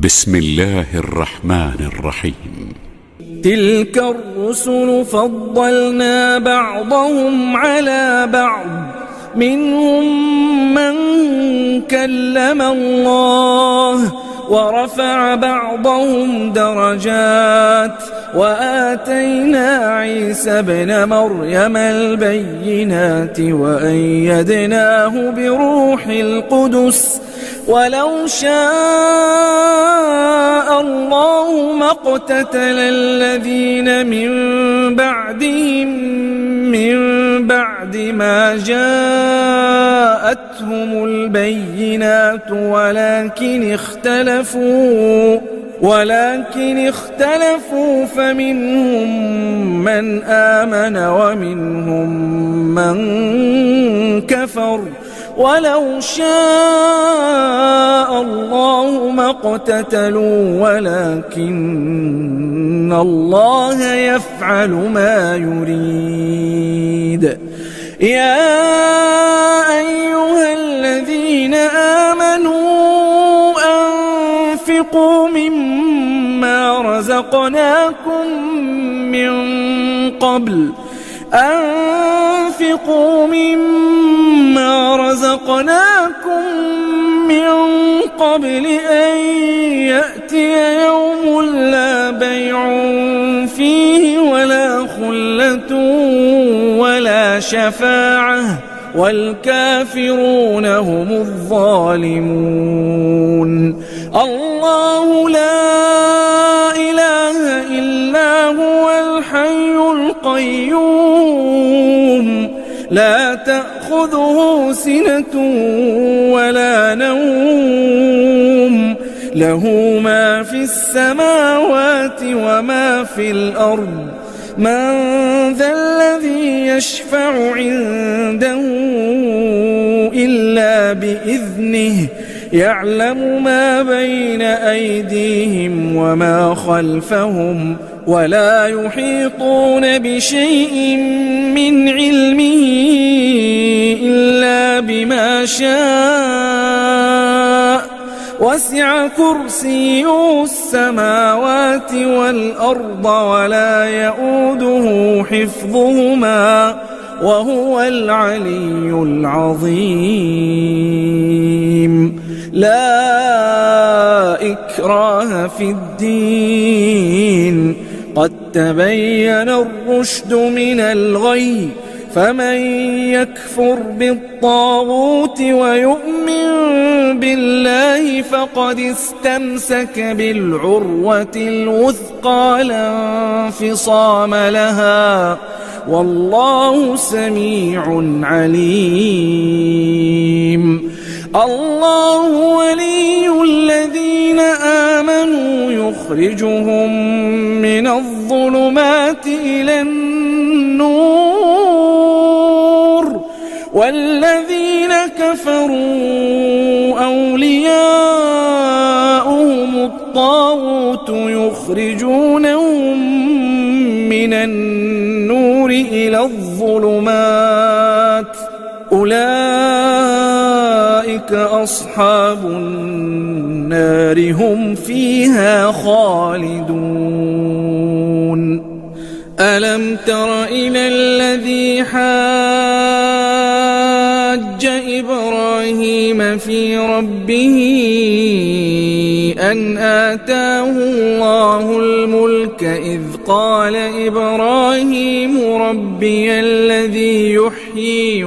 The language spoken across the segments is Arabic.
بسم الله الرحمن الرحيم. تلك الرسل فضلنا بعضهم على بعض، منهم من كلم الله ورفع بعضهم درجات، وآتينا عيسى ابن مريم البينات وأيدناه بروح القدس، ولو شاء الله ما اقتتل الذين من بعدهم من بعد ما جاءتهم البينات ولكن اختلفوا فمنهم من آمن ومنهم من كفر، ولو شاء الله ما اقتتلوا ولكن الله يفعل ما يريد. يا أيها الذين آمنوا أنفقوا مما رزقناكم من قبل أن يأتي يوم لا بيع فيه ولا خلة ولا شفاعة والكافرون هم الظالمون. الله لا إله إلا هو الحي القيوم، لا تأخذه سنة ولا نوم، له ما في السماوات وما في الأرض. من ذا الذي يشفع عنده إلا بإذنه، يعلم ما بين أيديهم وما خلفهم، ولا يحيطون بشيء من علمه إلا بما شاء، وسع كرسيه السماوات والأرض ولا يؤوده حفظهما وهو العلي العظيم. لا إكراه في الدين، قد تبين الرشد من الغي، فمن يكفر بالطاغوت ويؤمن بالله فقد استمسك بالعروة الوثقى لا انفصام لها، والله سميع عليم. الله ولي الذين آمنوا يخرجهم من الظلمات إلى النور، والذين كفروا أولياؤهم الطاغوت يخرجونهم من النور إلى الظلمات، أولئك أصحاب النار هم فيها خالدون. ألم تر إلى الذي حاج إبراهيم في ربه أن آتاه الله الملك، إذ قال إبراهيم ربي الذي يحيي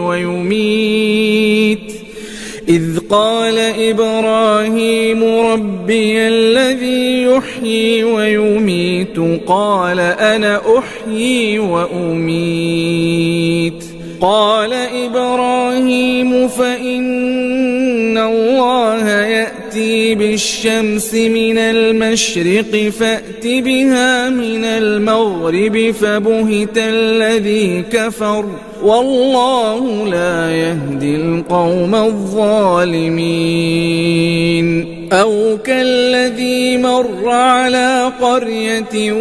ويميت، قال أنا أحيي وأميت. قال إبراهيم فإن الله يأتي بالشمس من المشرق فأت بها من المغرب، فبهت الذي كفر والله لا يهدي القوم الظالمين. أو كالذي مر على قرية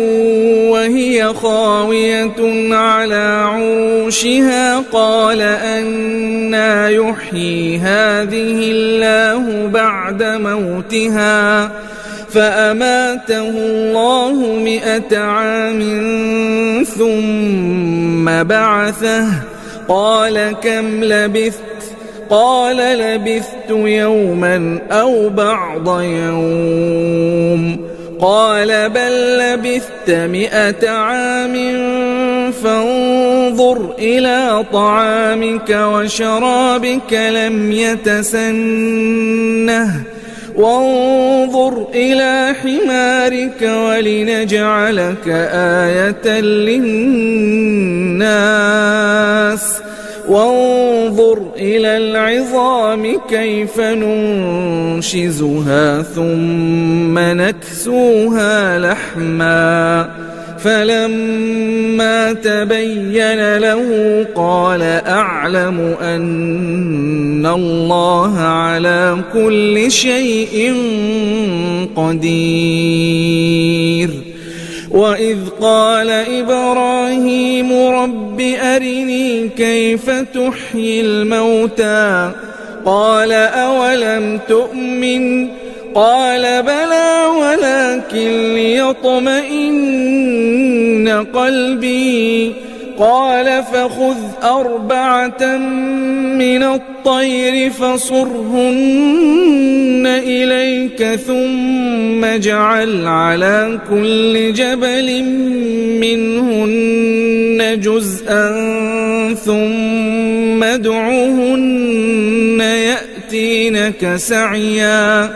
وهي خاوية على عروشها، قال أنى يحيي هذه الله بعد موتها، فأماته الله 100 عام ثم بعثه قال كم لبثت؟ قال لبثت يوما أو بعض يوم. قال بل لبثت 100 عام فانظر إلى طعامك وشرابك لم يتسنه وانظر إلى حمارك ولنجعلك آية للناس وانظر إلى العظام كيف ننشزها ثم نكسوها لحما فلما تبين له قال أعلم أن الله على كل شيء قدير. وإذ قال إبراهيم رب أرني كيف تحيي الموتى قال أولم تؤمن قال بلى ولكن ليطمئن قلبي قال فخذ 4 من الطير فصرهن إليك ثم اجعل على كل جبل منهن جزءا ثم ادعهن يأتينك سعيا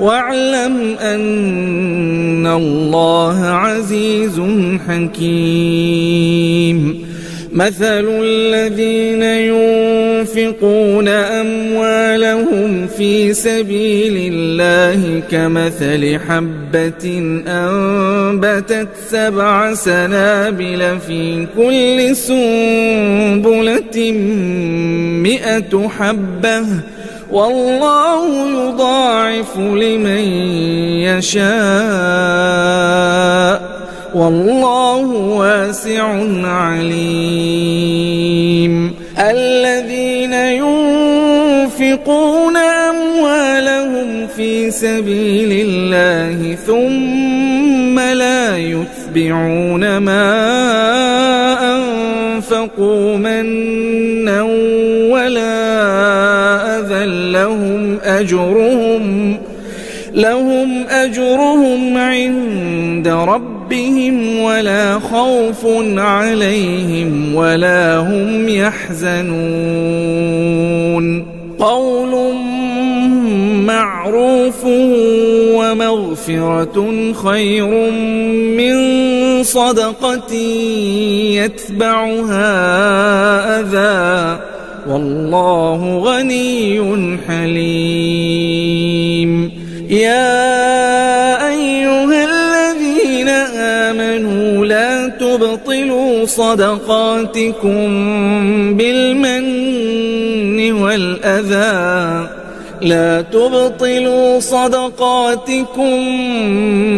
واعلم أن الله عزيز حكيم. مثل الذين ينفقون أموالهم في سبيل الله كمثل حبة أنبتت 7 سنابل في كل سنبلة 100 حبة والله يضاعف لمن يشاء والله واسع عليم. الذين ينفقون أموالهم في سبيل الله ثم لا يتبعون ما أنفقوا منا ولا أذى لهم أجرهم عند ربهم ولا خوف عليهم ولا هم يحزنون. قول معروف ومغفرة خير من صدقة يتبعها أذى والله غني حليم. يا أيها الذين آمنوا لا تبطلوا صدقاتكم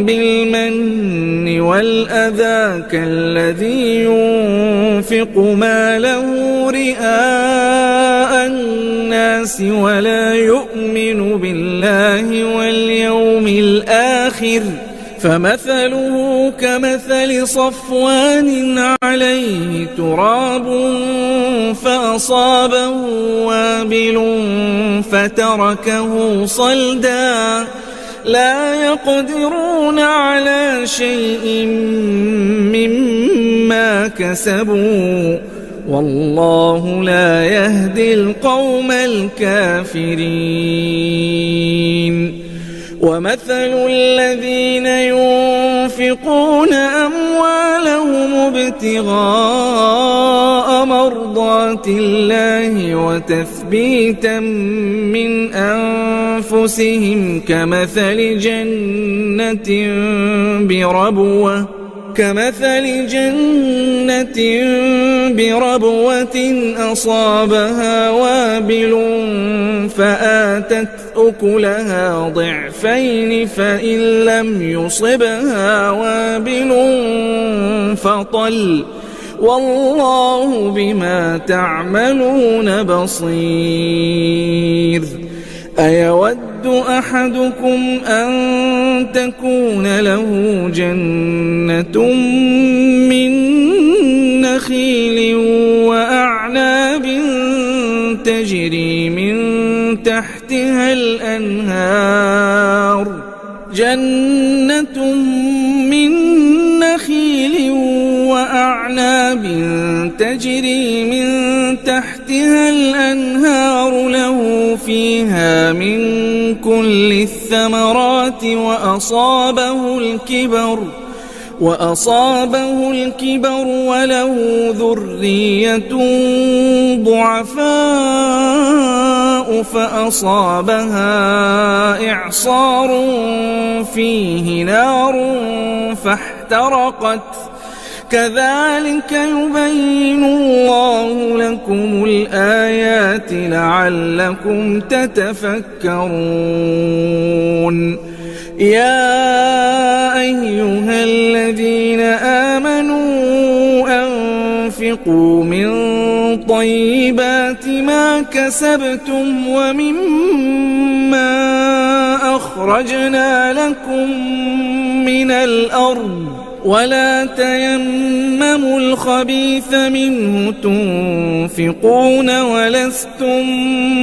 بالمن والأذى كالذي ينفق ماله رئاء الناس ولا يؤمن بالله واليوم الآخر فمثله كمثل صفوان عليه تراب فأصابه وابل فتركه صلدا لا يقدرون على شيء مما كسبوا والله لا يهدي القوم الكافرين. ومثل الذين ينفقون أموالهم ابتغاء مرضات الله وتثبيتا من أنفسهم كمثل جنة بربوة أصابها وابل فآتت أكلها ضعفين فإن لم يصبها وابل فطل والله بما تعملون بصير. أيود أحدكم أن تكون له جنة من نخيل وأعناب تجري من تحتها الأنهار له فيها من كل الثمرات وأصابه الكبر وله ذرية ضعفاء فأصابها إعصار فيه نار فاحترقت كذلك يبين الله لكم الآيات لعلكم تتفكرون. يا أيها الذين آمنوا أنفقوا من طيبات ما كسبتم ومما أخرجنا لكم من الأرض ولا تيمموا الخبيث منه تنفقون ولستم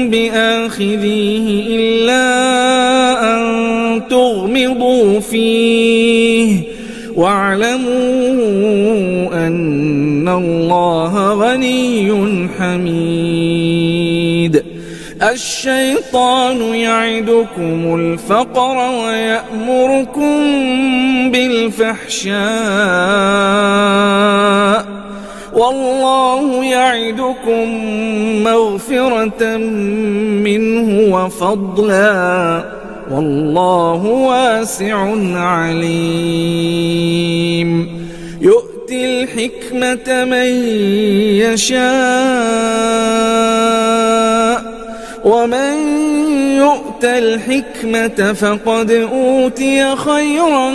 بآخذيه إلا أن تغمضوا فيه واعلموا أن الله غني حميد. الشيطان يعدكم الفقر ويأمركم بالفحشاء والله يعدكم مغفرة منه وفضلا والله واسع عليم. يؤتي الحكمة من يشاء ومن يؤت الحكمة فقد أوتي خيرا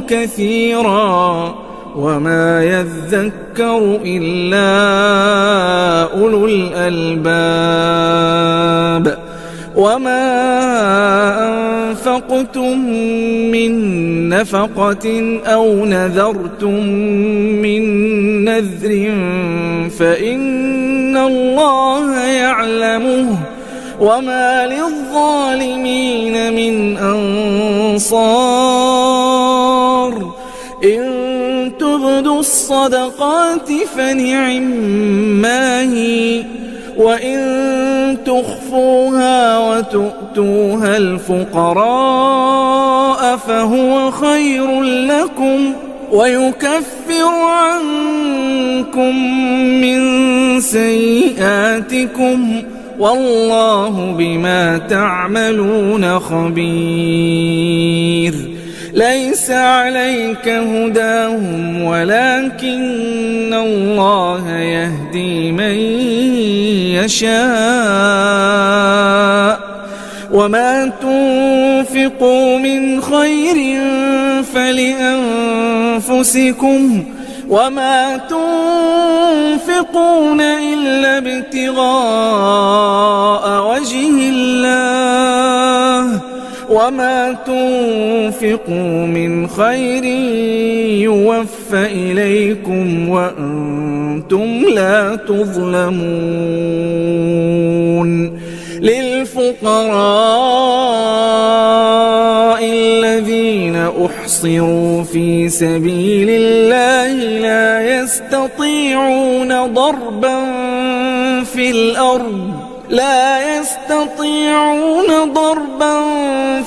كثيرا وما يذكر إلا أولو الألباب. وما أنفقتم من نفقة أو نذرتم من نذر فإن الله يعلمه وما للظالمين من أنصار. إن تبدوا الصدقات فنعما هي وإن تخفوها وتؤتوها الفقراء فهو خير لكم ويكفر عنكم من سيئاتكم والله بما تعملون خبير. ليس عليك هداهم ولكن الله يهدي من يشاء وما تنفقوا من خير فلأنفسكم وما تنفقون إلا ابتغاء وجه الله وما تنفقوا من خير يوفى إليكم وأنتم لا تظلمون. للفقراء الذين أحصروا في سبيل الله لا يستطيعون ضربا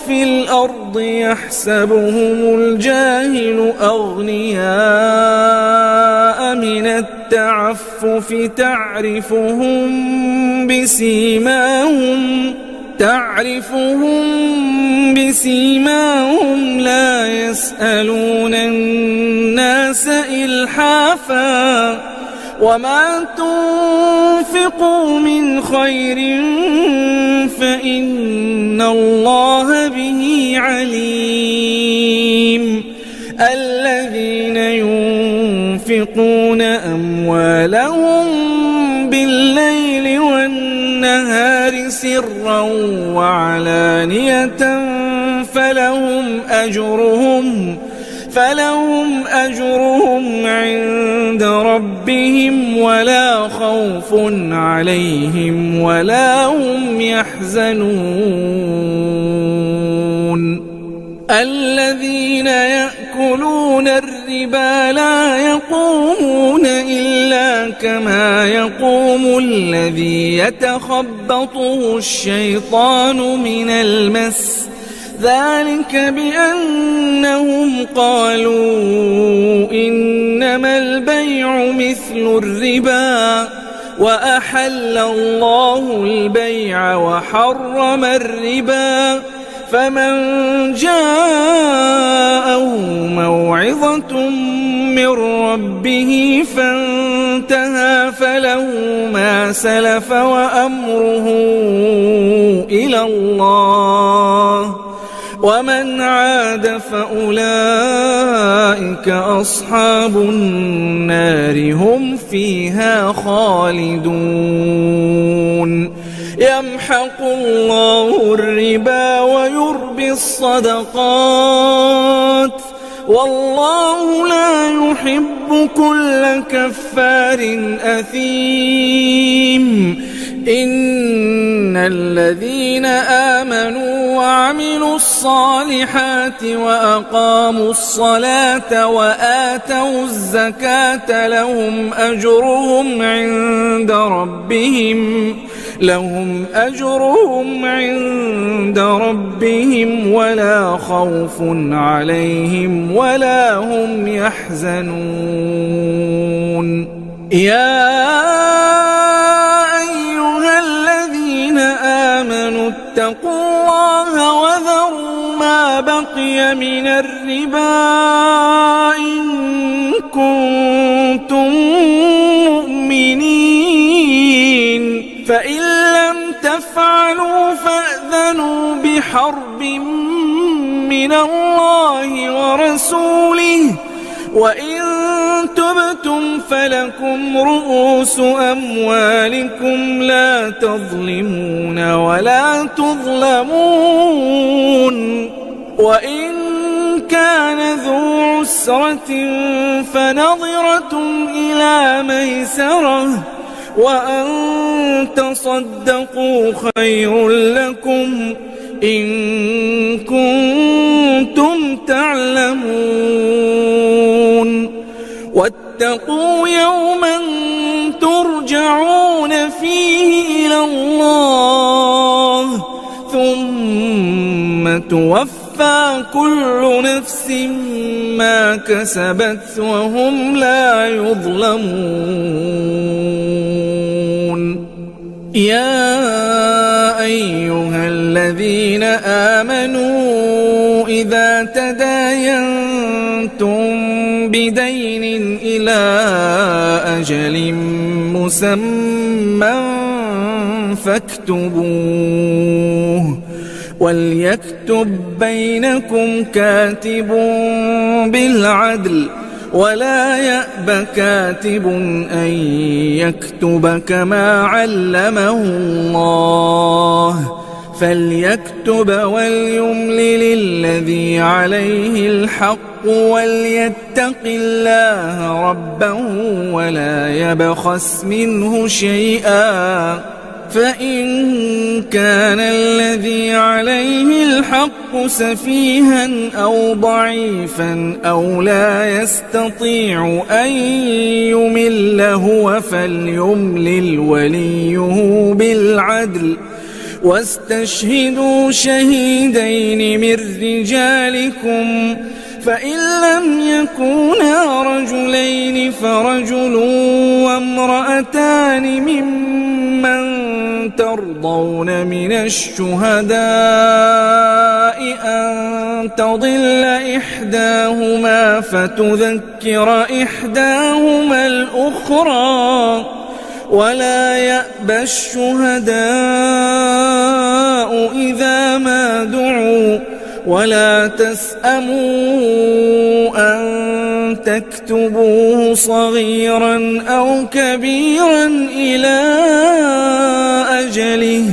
في الأرض يحسبهم الجاهل أغنياء من التعفف تعرفهم بسيماهم لا يسألون الناس إلحافا وما تنفقوا من خير فإن الله به عليم. الذين ينفقون أموالهم بالليل والنهار سرا وعلانية فلهم أجرهم عند ربهم ولا خوف عليهم ولا هم يحزنون الذين يأكلون الربا لا يقومون إلا كما يقوم الذي يتخبطه الشيطان من المس ذلك بأنهم قالوا إنما البيع مثل الربا وأحل الله البيع وحرم الربا فمن جاءه موعظة من ربه فانتهى فله ما سلف وأمره إلى الله ومن عاد فأولئك أصحاب النار هم فيها خالدون يمحق الله الربا ويربي الصدقات والله لا يحب كل كفار أثيم إن الذين آمنوا وعملوا الصالحات وأقاموا الصلاة وآتوا الزكاة لهم أجرهم عند ربهم ولا خوف عليهم ولا هم يحزنون يا أيها الذين آمنوا اتقوا الله وذروا ما بقي من الربا إن كنتم مؤمنين فإن لم تفعلوا فأذنوا بحرب من الله ورسوله وإن تبتم فلكم رؤوس أموالكم لا تظلمون ولا تظلمون وإن كان ذو عسرة فنظرة إلى ميسرة وأن تصدقوا خير لكم إن كنتم تعلمون واتقوا يوما ترجعون فيه إلى الله ثم توفى كل نفس ما كسبت وهم لا يظلمون يا أيها الذين آمنوا إذا تداينتم بدين إلى أجل مسمى فاكتبوه وليكتب بينكم كاتب بالعدل ولا يأب كاتب أن يكتب كما علمه الله فليكتب وليملل الذي عليه الحق وليتق الله ربه ولا يبخس منه شيئا فإن كان الذي عليه الحق سفيها أو ضعيفا أو لا يستطيع أن يمل هو فليملل وليه بالعدل واستشهدوا شهيدين من رجالكم فإن لم يكونا رجلين فرجل وامرأتان ممن ترضون من الشهداء أن تضل إحداهما فتذكر إحداهما الأخرى ولا يأبى الشهداء إذا ما دعوا ولا تسأموا أن تكتبوه صغيرا أو كبيرا إلى أجله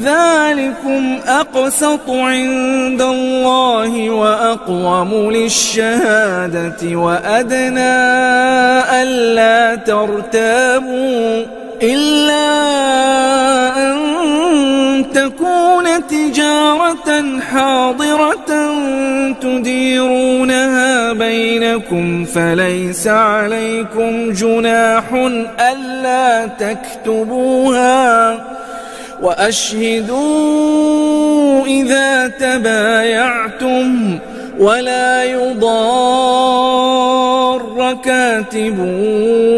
ذلكم أقسط عند الله وأقوم للشهادة وأدنى ألا ترتابوا إلا أن تكون تجارة حاضرة تديرونها بينكم فليس عليكم جناح ألا تكتبوها وأشهدوا إذا تبايعتم ولا يضار كاتب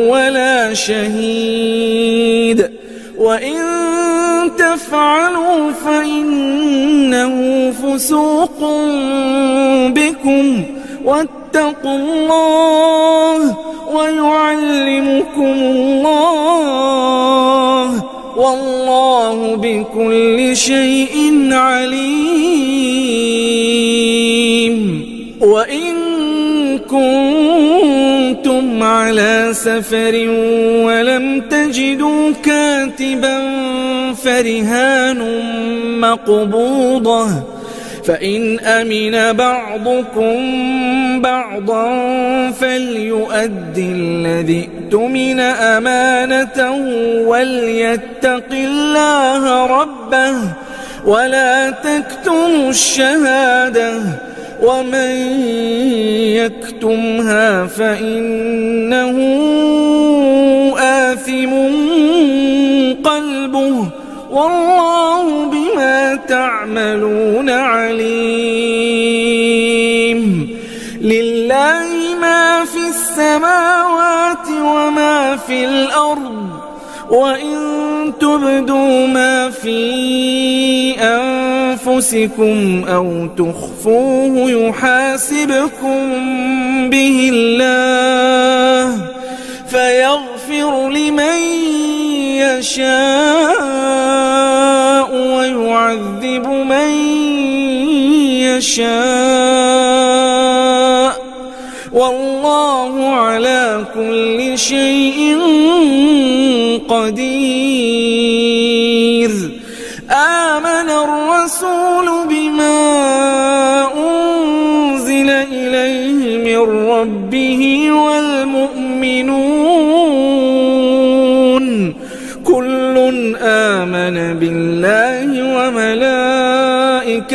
ولا شهيد وإن تفعلوا فإنه فسوق بكم واتقوا الله ويعلمكم الله والله بكل شيء عليم. وإن كنتم على سفر ولم تجدوا كاتبا فرهان مقبوضة فإن أمن بعضكم بعضا فليؤدي الذي اؤتمن أمانته وليتق الله ربه ولا تكتموا الشهادة ومن يكتمها فإنه آثم قلبه والله بما تعملون عليم. لله ما في السماوات وما في الأرض وإن تبدوا ما في أنفسكم أو تخفوه يحاسبكم به الله فيغفر لمن يشاء ويعذب من يشاء والله على كل شيء قدير. آمن الرسول بما أنزل إليه من ربه والمؤمنون كل آمن بالله وملائكته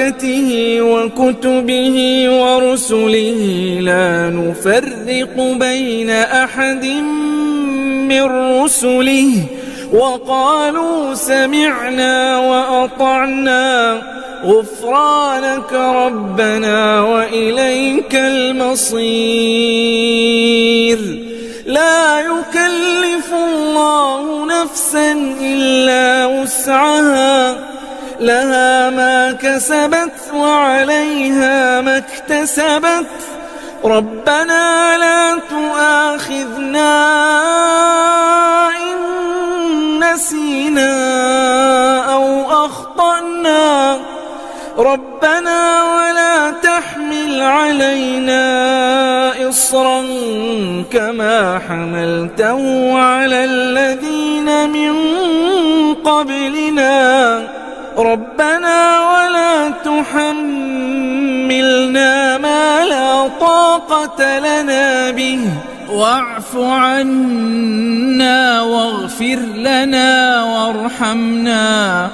وكتبه ورسله لا نفرق بين أحد من رسله وقالوا سمعنا وأطعنا غفرانك ربنا وإليك المصير. لا يكلف الله نفسا إلا وسعها لها ما كسبت وعليها ما اكتسبت ربنا لا تؤاخذنا إن نسينا أو أخطأنا ربنا ولا تحمل علينا إصرا كما حملته على الذين من قبلنا ربنا ولا تحملنا ما لا طاقة لنا به واعف عنا واغفر لنا وارحمنا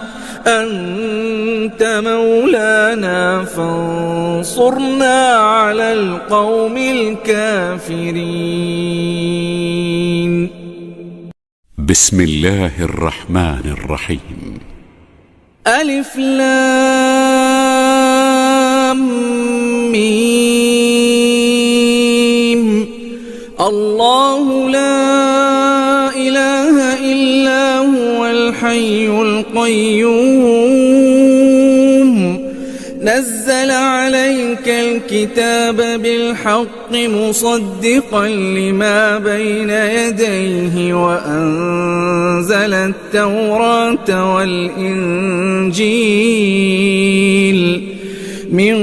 أنت مولانا فانصرنا على القوم الكافرين. بسم الله الرحمن الرحيم. ألف لام ميم. الله لا إله إلا هو الحي القيوم نزل عليك الكتاب بالحق مصدقا لما بين يديه وأنزل التوراة والإنجيل من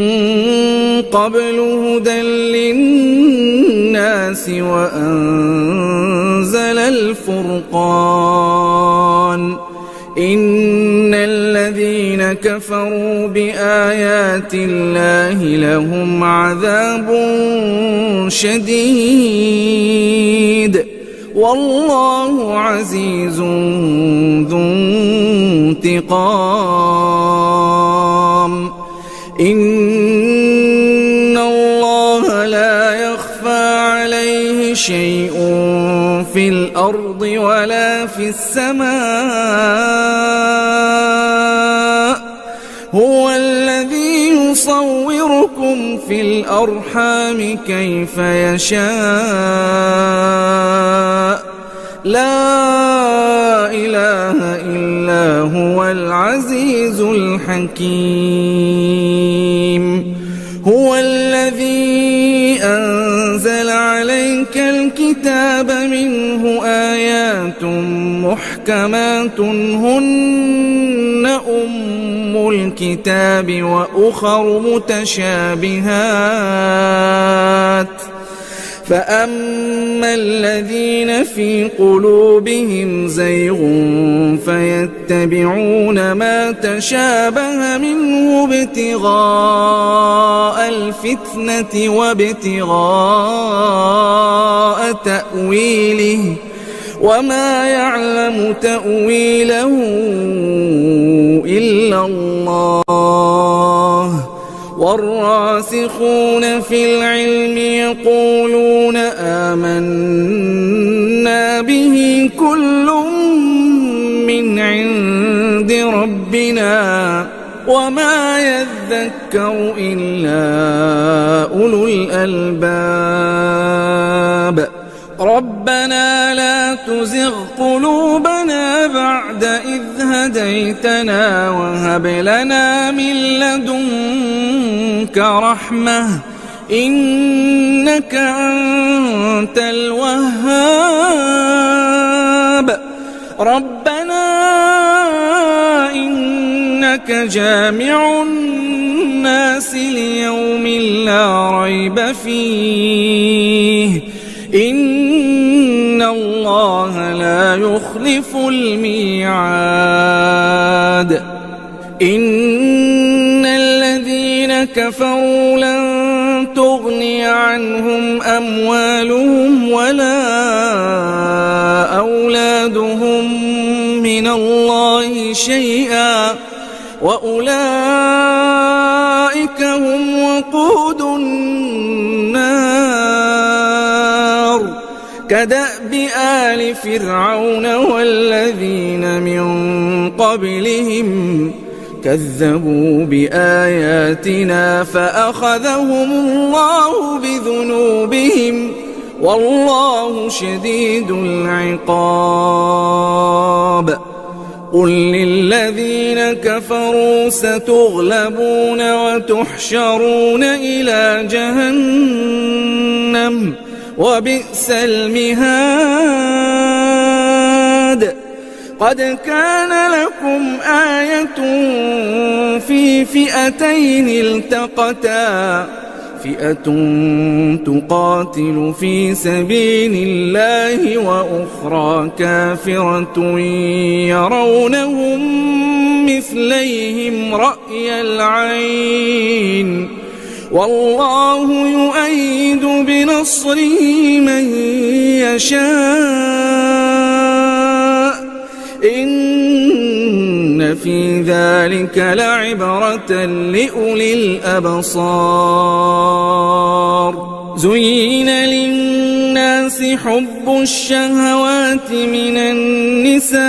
قبل هدى للناس وأنزل الفرقان إن الذين كفروا بآيات الله لهم عذاب شديد والله عزيز ذو انتقام. إن الله لا يخفى عليه شيء في الأرض ولا في السماء. هو الذي يصوركم في الأرحام كيف يشاء. لا إله إلا هو العزيز الحكيم. هو الذي أنزل عليك الكتاب منه آيات محكمات هن أم الكتاب وأخر متشابهات فأما الذين في قلوبهم زيغ فيتبعون ما تشابه منه ابتغاء الفتنة وابتغاء تأويله وما يعلم تأويله إلا الله. والراسخون في العلم يقولون آمنا به كل من عند ربنا وما يذكر إلا أولو الألباب. ربنا لا تزغ قلوبنا بعد إذ هديتنا وهب لنا من لدنك رحمة إنك أنت الوهاب. ربنا إنك جامع الناس ليوم لا ريب فيه إن الله لا يخلف الميعاد. إن الذين كفروا لن تغني عنهم أموالهم ولا أولادهم من الله شيئا وأولئك هم وقود النار. كدأب آل فرعون والذين من قبلهم كذبوا بآياتنا فأخذهم الله بذنوبهم والله شديد العقاب. قل للذين كفروا ستغلبون وتحشرون إلى جهنم وبئس المهاد. قد كان لكم آية في فئتين التقتا فئة تقاتل في سبيل الله وأخرى كافرة يرونهم مثليهم رأي العين والله يؤيد بنصره من يشاء إن في ذلك لعبرة لأولي الأبصار. زين للناس حب الشهوات من النساء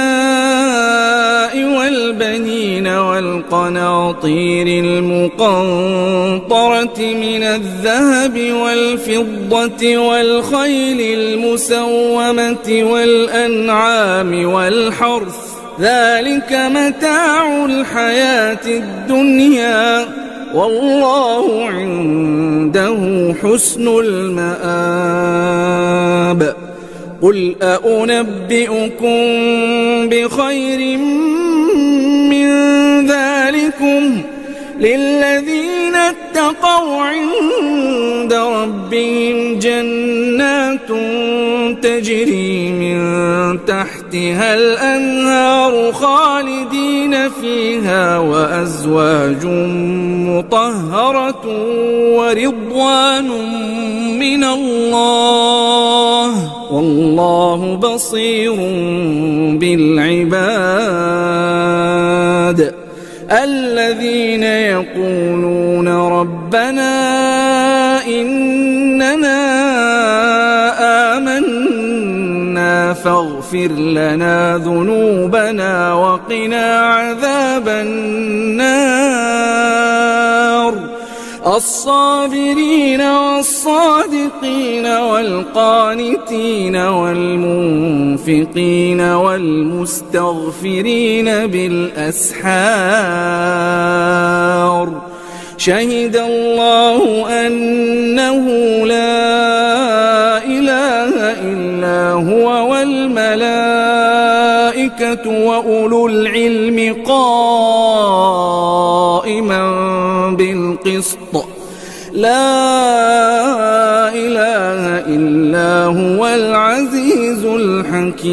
والبنين والقناطير المقنطرة من الذهب والفضة والخيل المسومة والأنعام والحرث ذلك متاع الحياة الدنيا والله عنده حسن المآب. قل أنبئكم بخير من ذلكم للذين اتقوا عند ربهم جنات تجري من تحتها الأنهار خالدين خالدين فيها وأزواج مطهرة ورضوان من الله والله بصير بالعباد الذين يقولون ربنا إننا آمنا فاغفر لنا ذنوبنا وقنا عذاب النار الصابرين والصادقين والقانتين والمنفقين والمستغفرين بالأسحار شهد الله أنه لا إله إلا هو والملائكة وأولو العلم قائما بالقسط لا إله إلا هو العزيز الحكيم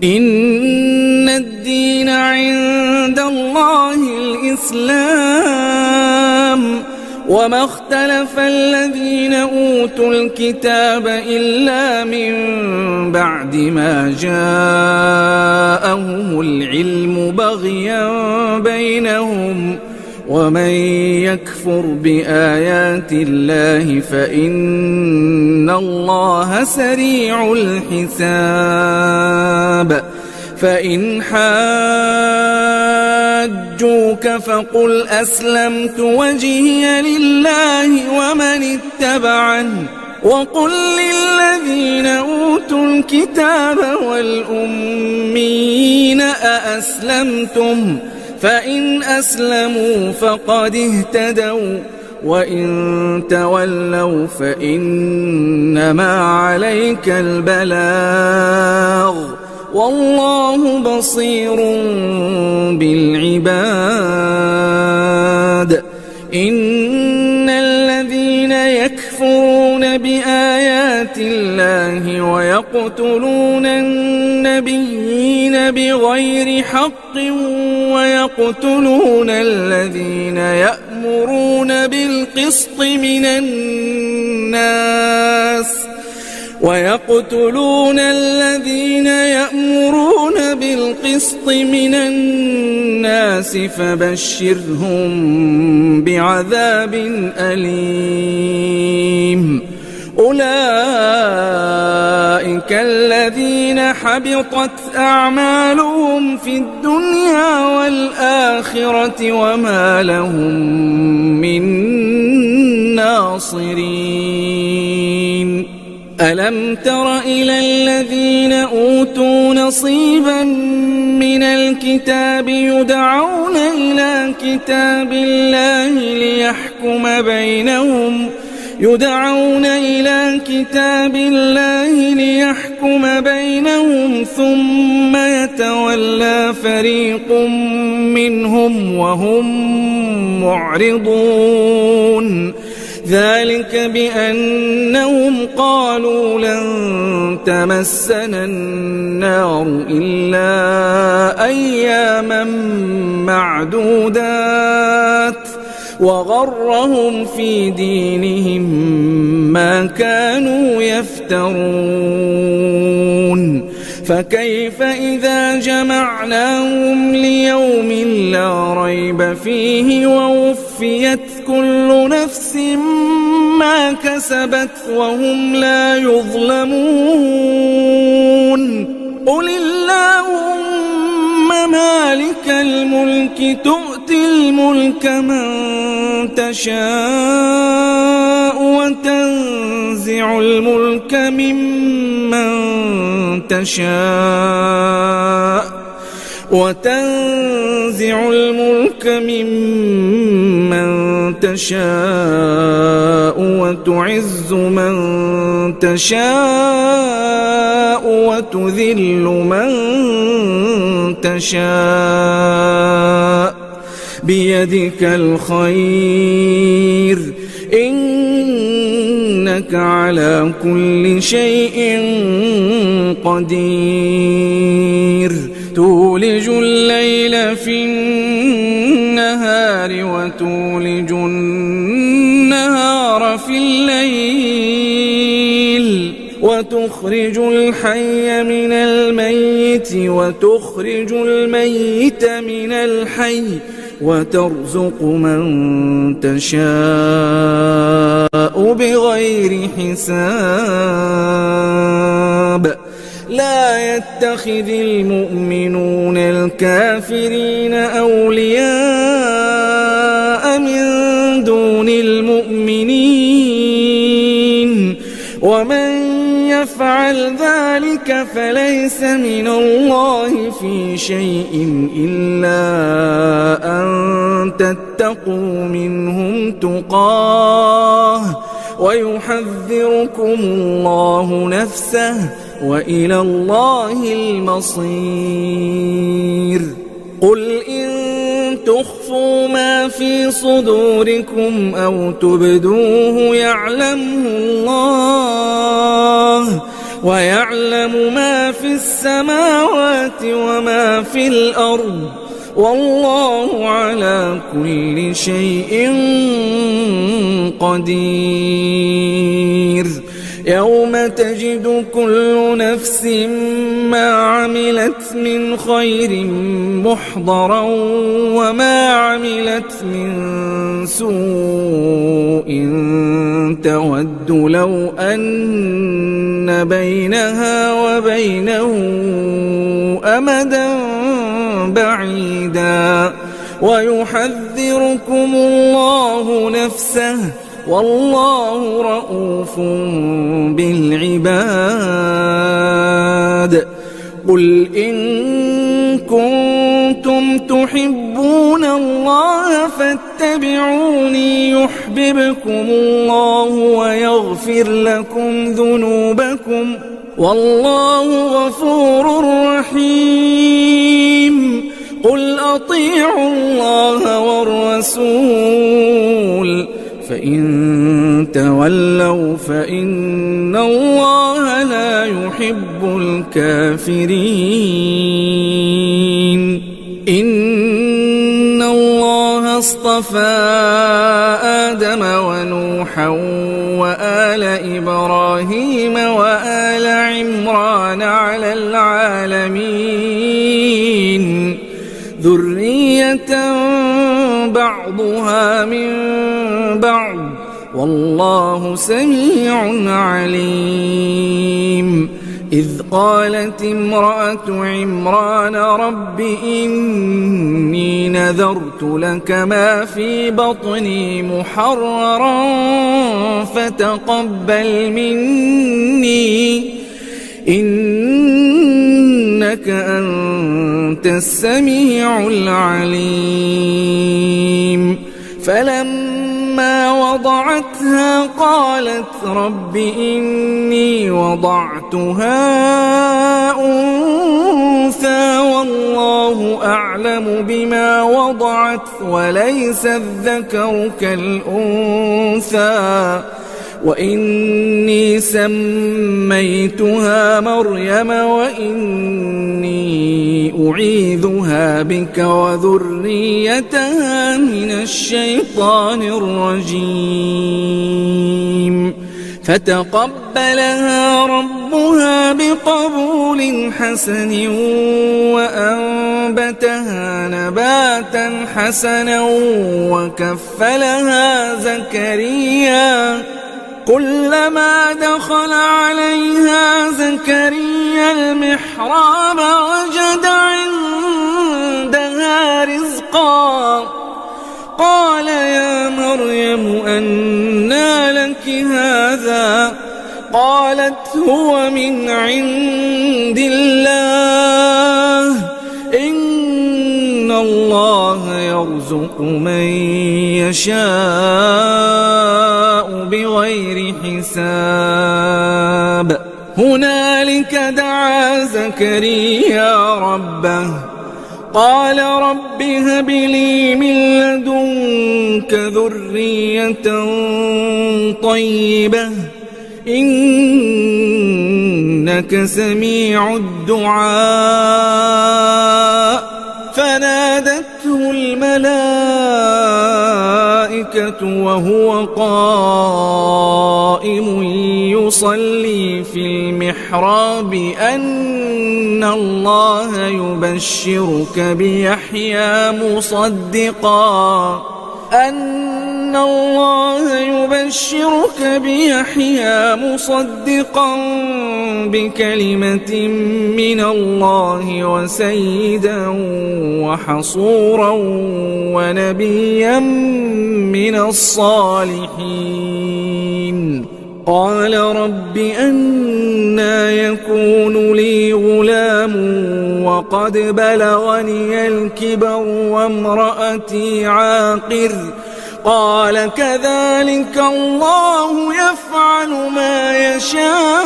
إن الدين عند الله الإسلام وما اختلف الذين أوتوا الكتاب إلا من بعد ما جاءهم العلم بغيا بينهم ومن يكفر بآيات الله فإن الله سريع الحساب فإن حاجوك فقل أسلمت وجهي لله ومن اتبعني وقل للذين أوتوا الكتاب والأميين أأسلمتم فإن أسلموا فقد اهتدوا وإن تولوا فإنما عليك البلاغ والله بصير بالعباد إن الذين يكفرون بآيات الله ويقتلون النبيين بغير حق ويقتلون الذين يأمرون بالقسط من الناس فبشرهم بعذاب أليم أولئك الذين حبطت أعمالهم في الدنيا والآخرة وما لهم من ناصرين ألم تر إلى الذين أوتوا نصيبا من الكتاب يدعون إلى كتاب الله ليحكم بينهم ثم يتولى فريق منهم وهم معرضون ذلك بأنهم قالوا لن تمسنا النار إلا أياما معدودات وغرهم في دينهم ما كانوا يفترون فكيف إذا جمعناهم ليوم لا ريب فيه ووفيت كل نفس ما كسبت وهم لا يظلمون قل اللهم مالك الملك تؤتي الملك من تشاء وتنزع الملك ممن تشاء وتعز من تشاء وتذل من تشاء بيدك الخير إنك على كل شيء قدير تولج الليل في النهار وتولج النهار في الليل وتخرج الحي من الميت وتخرج الميت من الحي وترزق من تشاء بغير حساب لا يتخذ المؤمنون الكافرين أولياء من دون المؤمنين ومن يفعل ذلك فليس من الله في شيء إلا أن تتقوا منهم تقاه ويحذركم الله نفسه وإلى الله المصير قل إن تخفوا ما في صدوركم أو تبدوه يعلمه الله ويعلم ما في السماوات وما في الأرض والله على كل شيء قدير يوم تجد كل نفس ما عملت من خير محضرا وما عملت من سوء تود لو أن بينها وبينه أمدا بعيدا ويحذركم الله نفسه والله رؤوف بالعباد قل إن كنتم تحبون الله فاتبعوني يحببكم الله ويغفر لكم ذنوبكم والله غفور رحيم قل أطيعوا الله والرسول فإن تولوا فإن الله لا يحب الكافرين إن الله اصطفى آدم ونوحا وآل إبراهيم وآل عمران على العالمين ذرية بعضها من بعض والله سميع عليم إذ قالت امرأة عمران رب إني نذرت لك ما في بطني محررا فتقبل مني إنك أنت السميع العليم فلما وضعتها قالت رب إني وضعتها أنثى والله أعلم بما وضعت وليس الذكر كالأنثى وإني سميتها مريم وإني أعيذها بك وذريتها من الشيطان الرجيم فتقبلها ربها بقبول حسن وأنبتها نباتا حسنا وكفلها زكريا كلما دخل عليها زكريا المحراب وجد عندها رزقا قال يا مريم أنى لك هذا قالت هو من عند الله إن الله يرزق من يشاء بغير حساب هنالك دعا زكريا ربه قال رب هب لي من لدنك ذرية طيبة إنك سميع الدعاء. فنادته الملائكة وهو قائم يصلي في المحراب أن الله يبشرك بيحيى مصدقا بكلمة من الله وسيدا وحصورا ونبيا من الصالحين. قال رب أنى يكون لي غلام وقد بلغني الكبر وامرأتي عاقر. قال كذلك الله يفعل ما يشاء.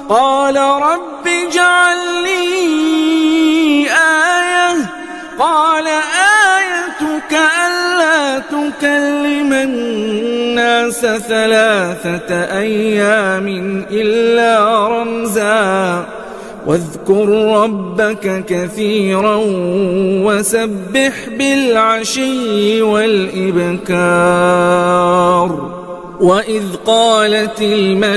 قال رب اجعل لي آية. قال آيتك ألا تكلم الناس 3 أيام إلا رمزا واذكر ربك كثيرا وسبح بالعشي والإبكار. وإذ قالت الملائكة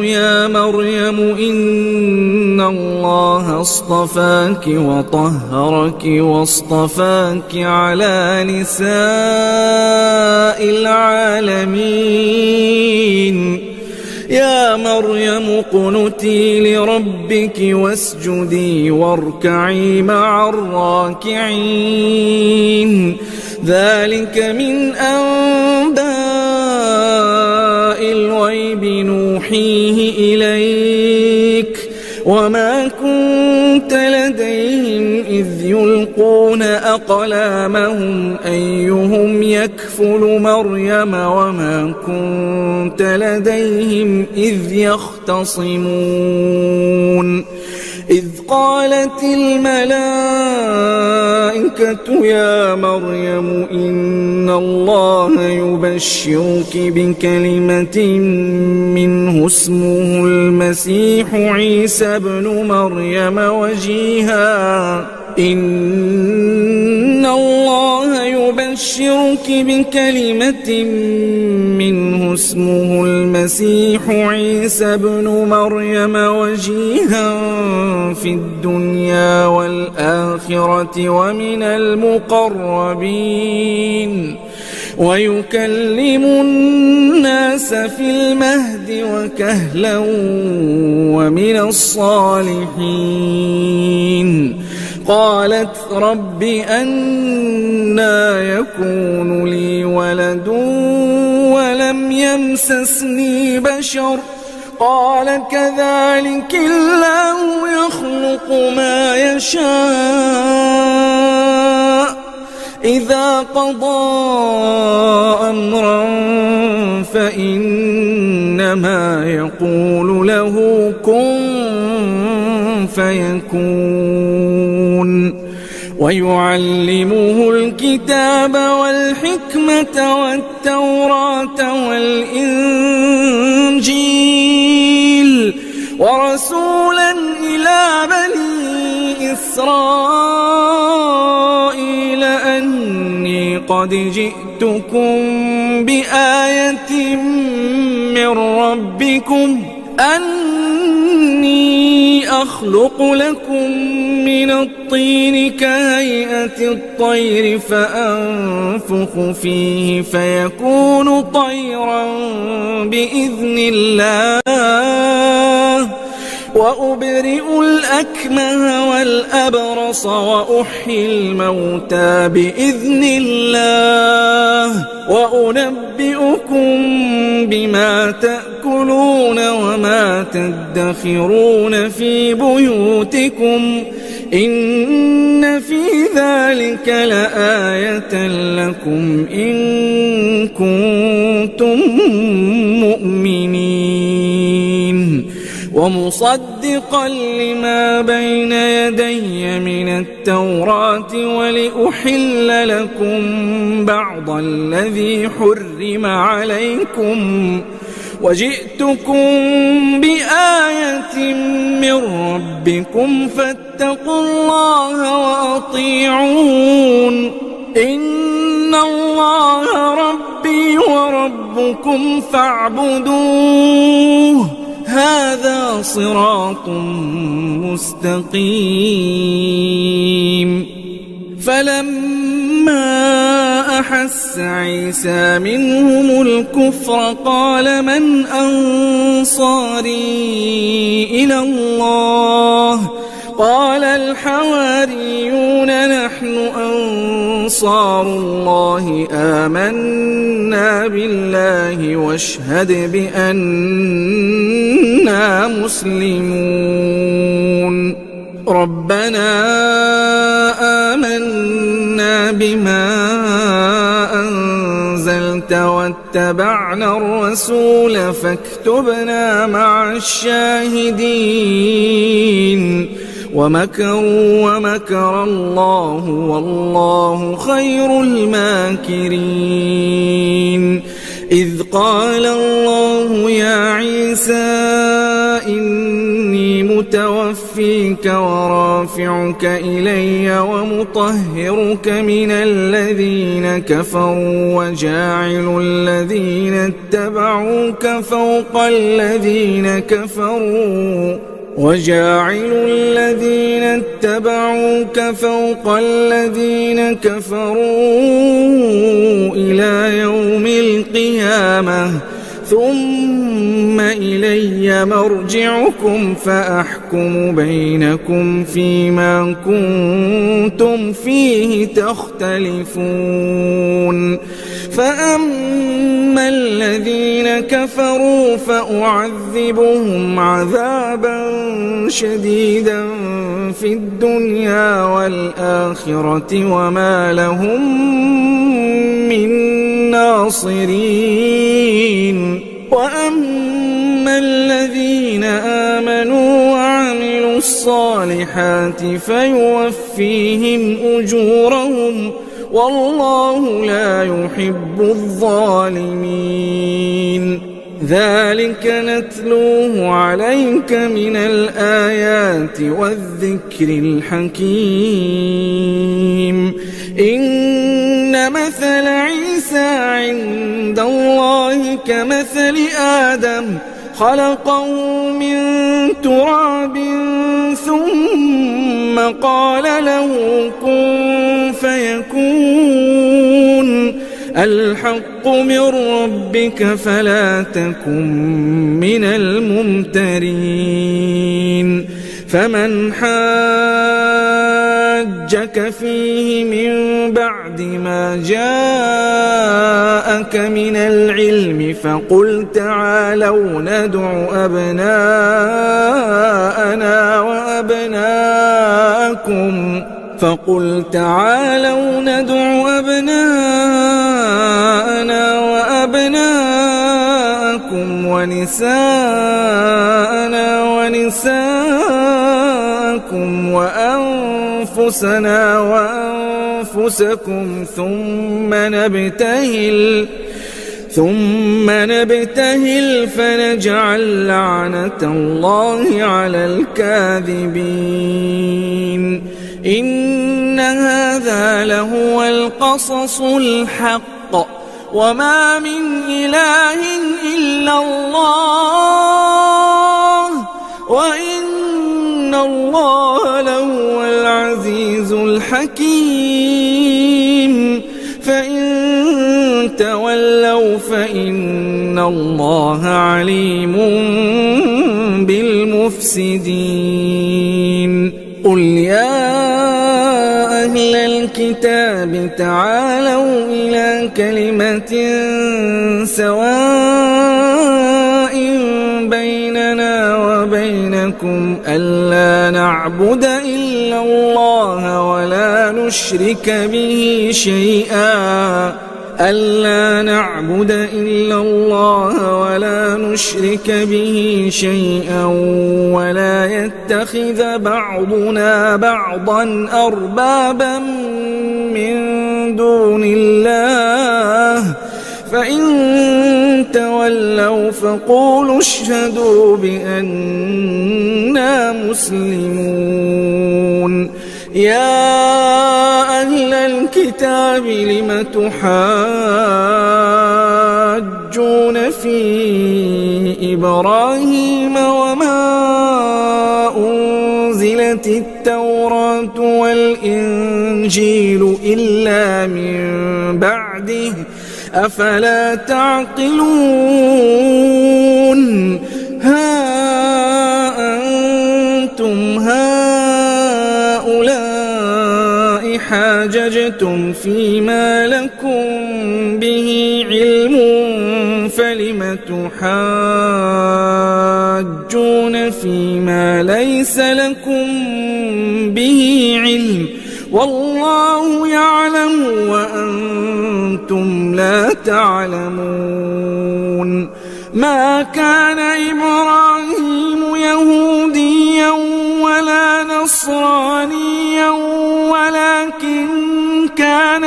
يا مريم إن الله اصطفاك وطهرك واصطفاك على نساء العالمين. يا مريم اقنتي لربك واسجدي واركعي مع الراكعين. ذلك من أنباء الغيب نوحيه إليك وما كنت لديهم إذ يلقون أقلامهم أيهم يكفل مريم وما كنت لديهم إذ يختصمون. إذ قالت الملائكة يا مريم إن الله يبشرك بكلمة منه اسمه المسيح عيسى ابن مريم وجيها. إن الله يبشرك بكلمة منه اسمه المسيح عيسى ابن مريم وجيها في الدنيا والآخرة ومن المقربين ويكلم الناس في المهد وكهلا ومن الصالحين. قالت رب أنى يكون لي ولد ولم يمسسني بشر. قال كذلك الله يخلق ما يشاء. إذا قضى أمرا فإنما يقول له كن فيكون. ويعلمه الكتاب والحكمة والتوراة والإنجيل ورسولا إلى بني إسرائيل أني قد جئتكم بآية من ربكم أني أخلق لكم من الطين كهيئة الطير فأنفخ فيه فيكون طيرا بإذن الله وأبرئ الأكمه والأبرص وأحيي الموتى بإذن الله وأنبئكم بما تأكلون وما تدخرون في بيوتكم إن في ذلك لآية لكم إن كنتم مؤمنين. ومصدقا لما بين يدي من التوراة ولأحل لكم بعض الذي حرم عليكم وجئتكم بآية من ربكم فاتقوا الله وأطيعون إن الله ربي وربكم فاعبدوه هذا صراط مستقيم. فلما أحس عيسى منهم الكفر قال من أنصاري إلى الله قال الحواريون نحن أنصار الله آمنا بالله واشهد بأننا مسلمون. ربنا آمنا بما أنزلت واتبعنا الرسول فاكتبنا مع الشاهدين. ومكروا ومكر الله والله خير الماكرين. إذ قال الله يا عيسى إني متوفيك ورافعك إلي ومطهرك من الذين كفروا وجاعل الذين اتبعوك فوق الذين كفروا إلى يوم القيامة ثم إلي مرجعكم فأحكم بينكم فيما كنتم فيه تختلفون. فأما الذين كفروا فأعذبهم عذابا شديدا في الدنيا والآخرة وما لهم من ناصرين. وأما الذين آمنوا وعملوا الصالحات فيوفيهم أجورهم والله لا يحب الظالمين. ذلك نتلوه عليك من الآيات والذكر الحكيم. إن مثل عيسى عند الله كمثل آدم خلقه من تراب ثم قال له كن فيكون. الحق من ربك فلا تكن من الممترين. فمن حاجك فيه من بعد ما جاءك من العلم فقل تعالوا ندع أبناءنا وأبناءكم ونساءنا ونساءكم وأنفسنا وأنفسكم ثم نبتهل فنجعل لعنة الله على الكاذبين. إن هذا لهو القصص الحق وما من إله إلا الله وإن الله لهو العزيز الحكيم. فإن تولوا فإن الله عليم بالمفسدين. قل يا أهل الكتاب تعالوا إلى كلمة سواء بيننا وبينكم ألا نعبد إلا الله ولا نشرك به شيئا ألا نعبد إلا الله ولا نشرك به شيئا ولا يتخذ بعضنا بعضا أربابا من دون الله فإن تولوا فقولوا اشهدوا بأننا مسلمون. يا أهل الكتاب لم تحاجون في إبراهيم وما أنزلت التوراة والإنجيل إلا من بعده أفلا تعقلون. ها أنتم هؤلاء حاججتم فيما لكم به علم فلم تحاجون فيما ليس لكم به علم والله يعلم وأنتم لا تعلمون. ما كان إبراهيم يهوديا ولا نصرانيا ولكن كان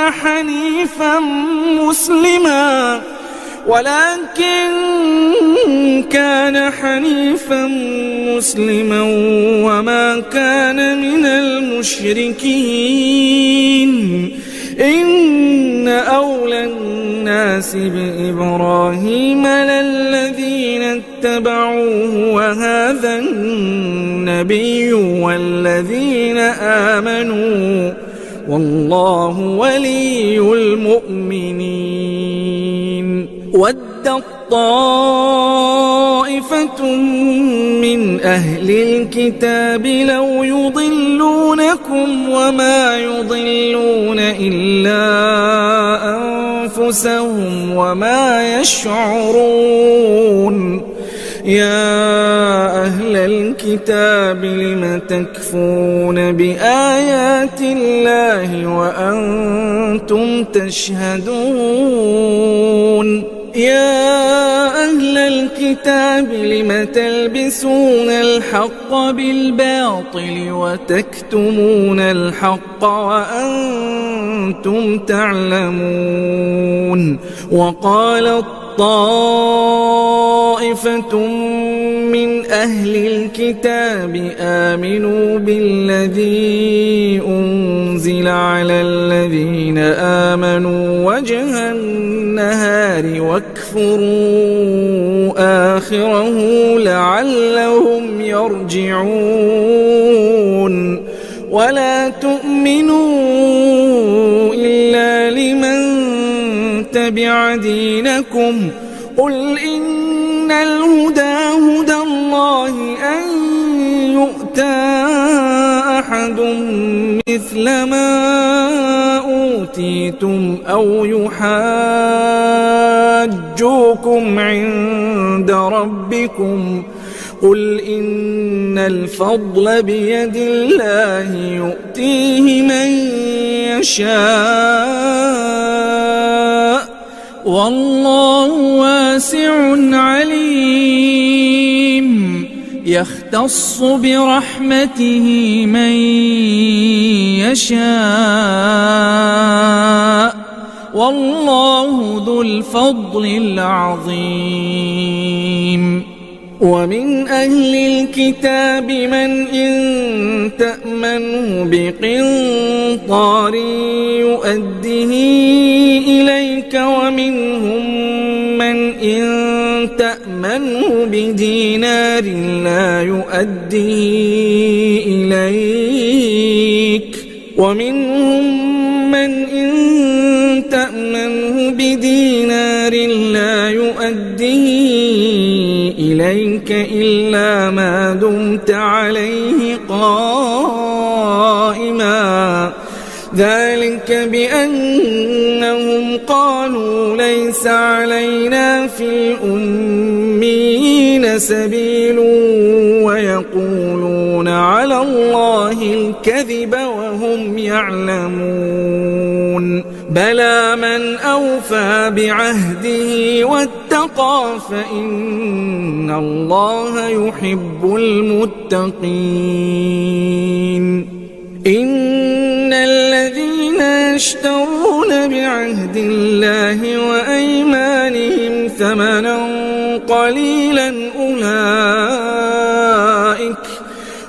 حنيفا مسلما وما كان من المشركين. إن أولى الناس بإبراهيم للذين اتبعوه وهذا النبي والذين آمنوا والله ولي المؤمنين. ودت طائفة من أهل الكتاب لو يضلونكم وما يضلون إلا أنفسهم وما يشعرون. يا أهل الكتاب لم تكفرون بآيات الله وأنتم تشهدون. يا أهل الكتاب لم تلبسون الحق بالباطل وتكتمون الحق وأنتم تعلمون. وقالت طائفة من أهل الكتاب آمنوا بالذي أنزل على الذين آمنوا وجه النهار واكفروا آخره لعلهم يرجعون. ولا تؤمنوا إلا لمن تبع دينكم قل إن الهدى هدى الله أن يؤتى أحد مثل ما أوتيتم أو يحاجوكم عند ربكم قل إن الفضل بيد الله يؤتيه من يشاء والله واسع عليم. يختص برحمته من يشاء والله ذو الفضل العظيم. ومن أهل الكتاب من إن تأمنه بقنطار يؤده إليك ومنهم من إن تأمنه بدينار لا يؤديه إليك ومنهم من إن تأمنه بدينار لا يؤديه إليك إلا ما دمت عليه قائما ذلك بأنهم قالوا ليس علينا في الأميين سبيل ويقولون على الله الكذب وهم يعلمون بلى من أوفى بعهده واتقى فإن الله يحب المتقين. إن الذين يشترون بعهد الله وأيمانهم ثمنا قليلا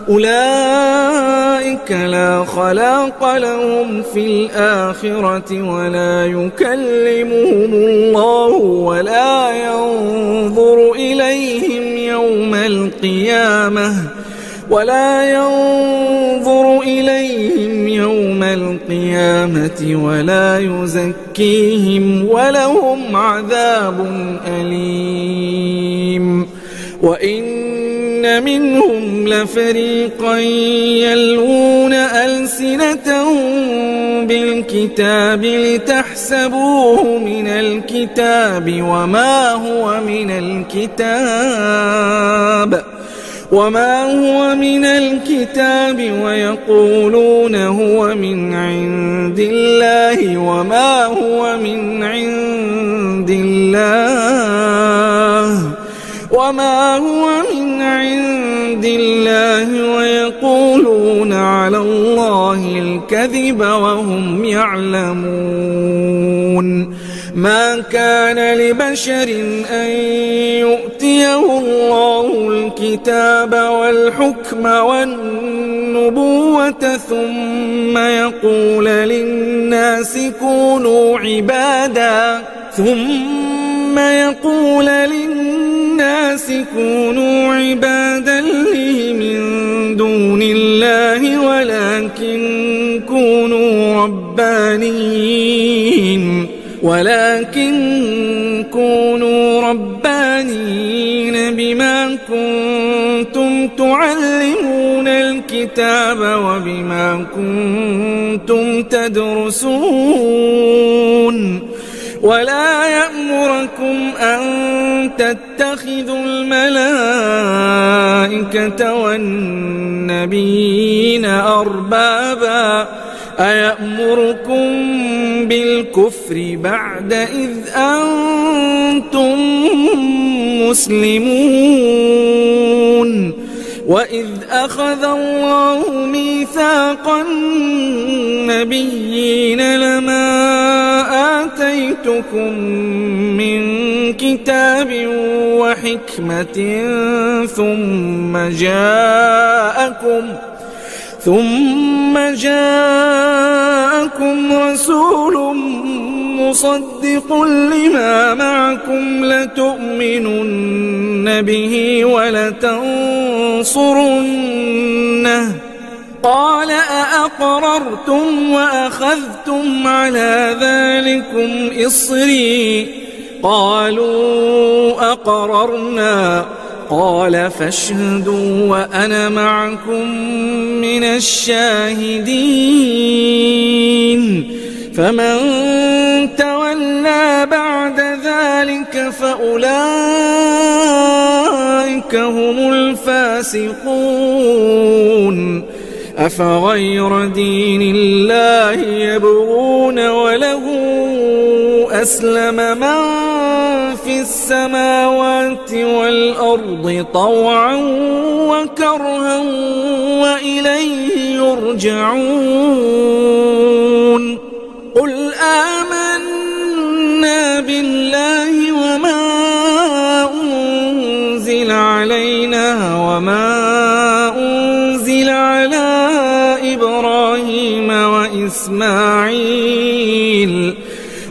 أولئك لا خلاق لهم في الآخرة ولا يكلمهم الله ولا ينظر إليهم يوم القيامة ولا يزكيهم ولهم عذاب أليم. وإن منهم لفريقا يلوون ألسنتهم بالكتاب لتحسبوه من الكتاب وما هو من الكتاب ويقولون هو من عند الله وما هو من عند الله ويقولون على الله الكذب وهم يعلمون. ما كان لبشر أن يؤتيه الله الكتاب والحكم والنبوة ثم يقول للناس كونوا عبادا لي من دون الله ولكن كونوا ربانيين بما كنتم تعلمون الكتاب وبما كنتم تدرسون. ولا يأمركم أن تتخذوا الملائكة والنبيين أربابا أيأمركم بالكفر بعد إذ أنتم مسلمون. وإذ أخذ الله ميثاق النبيين لما آتيتكم من كتاب وحكمة ثم جاءكم رسول مصدق لما معكم لتؤمنن به ولتنصرنه قال أأقررتم وأخذتم على ذلكم إصري قالوا أقررنا قال فاشهدوا وأنا معكم من الشاهدين. فمن تولى بعد ذلك فأولئك هم الفاسقون. أفغير دين الله يبغون وله أسلم من في السماوات والأرض طوعا وكرها وإليه يرجعون. قل آمنا بالله وما أنزل علينا وما أنزل على إبراهيم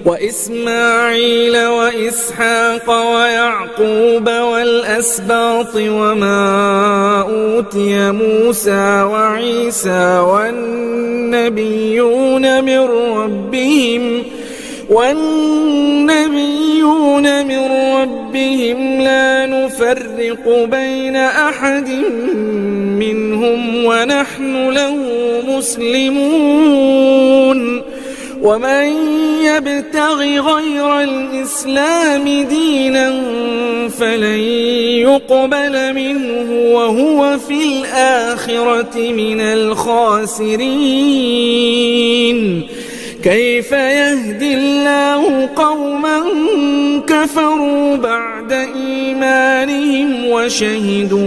وإسماعيل وإسحاق ويعقوب والأسباط وما أوتي موسى وعيسى والنبيون من ربهم لا نفرق بين أحد منهم ونحن له مسلمون. ومن يبتغ غير الإسلام دينا فلن يقبل منه وهو في الآخرة من الخاسرين. كيف يهدي الله قوما كفروا بعد إيمانهم وشهدوا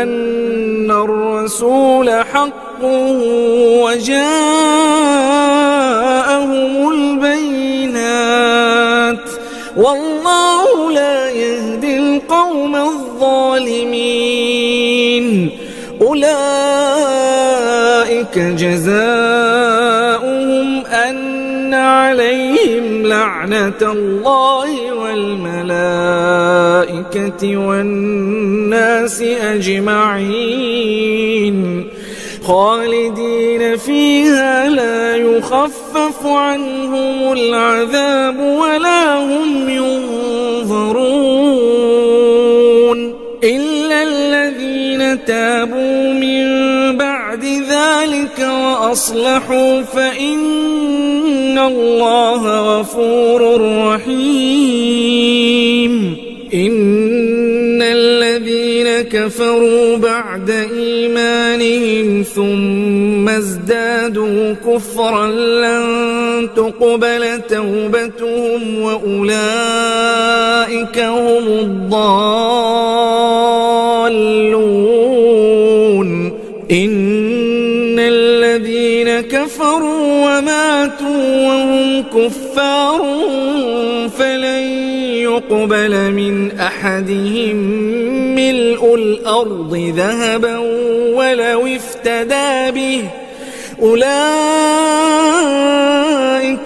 أن الرسول حق وجاءهم البينات والله لا يهدي القوم الظالمين أولئك جزاؤهم أن عليهم لعنة الله والملائكة والناس أجمعين خالدين فيها لا يخفف عنهم العذاب ولا هم ينظرون إلا الذين تابوا من بعد ذلك وأصلحوا فإن الله غفور رحيم إن الذين كفروا بعد إيمانهم ثم ازدادوا كفرا لن تقبل توبتهم وأولئك هم الضالون إن الذين كفروا وماتوا وهم كفار فلن يقبل من أحدهم ملء الأرض ذهبا ولو افتدى به أولئك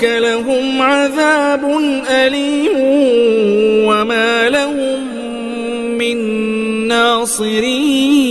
لهم عذاب أليم وما لهم من ناصرين